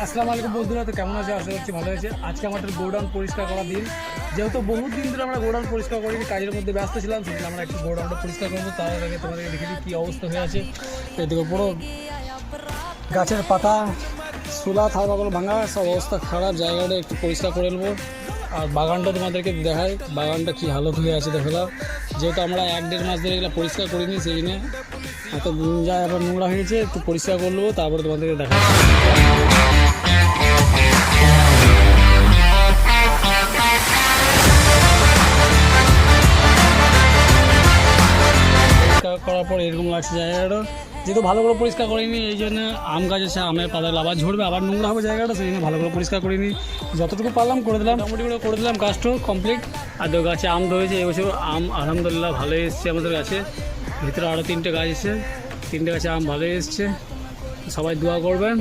আসসালামু আলাইকুম বন্ধুরা, তো কেমন আছে? আশা করছি ভালো আছে। আজকে আমাদের গোডাউন পরিষ্কার করার দিন। যেহেতু বহুত দিন ধরে আমরা গোডাউন পরিষ্কার করিনি, কাজের মধ্যে ব্যস্ত ছিলাম, সেদিন আমরা একটু গোডাউনটা পরিষ্কার করবো। তার আগে তোমাদেরকে দেখে দিই কী অবস্থা হয়ে আছে। এদিকে পুরো গাছের পাতা শোলা থাকাগুলো ভাঙা, সব অবস্থা খারাপ। জায়গাটা একটু পরিষ্কার করে নেবো। আর বাগানটা তোমাদেরকে দেখাই, বাগানটা কী হালত হয়ে আছে দেখলাম। যেহেতু আমরা 1-1.5 মাস ধরে এগুলো পরিষ্কার করিনি, সেই জন্য এত যায় আবার নোংরা হয়েছে। একটু পরিষ্কার করে নেবো, তারপরে তোমাদেরকে দেখাই। পরিষ্কার করার পর এরকম লাগছে জায়গাটা, যেহেতু ভালো করে পরিষ্কার করিনি, এই জন্য আম গাছ আছে, আমের পাতাগুলো আবার ঝরবে, আবার নোংরা হবে জায়গাটা, সেই জন্য ভালো করে পরিষ্কার করিনি। যতটুকু পারলাম করে দিলাম, মোটামুটি করে দিলাম কাজটা কমপ্লিট। আর দু গাছে আম ধরেছে এবছর, আম আলহামদুলিল্লাহ ভালোই এসছে আমাদের গাছে। ভিতরে আরও 3টে গাছ এসছে, 3টে গাছে আম ভালোই এসছে। সবাই দোয়া করবেন।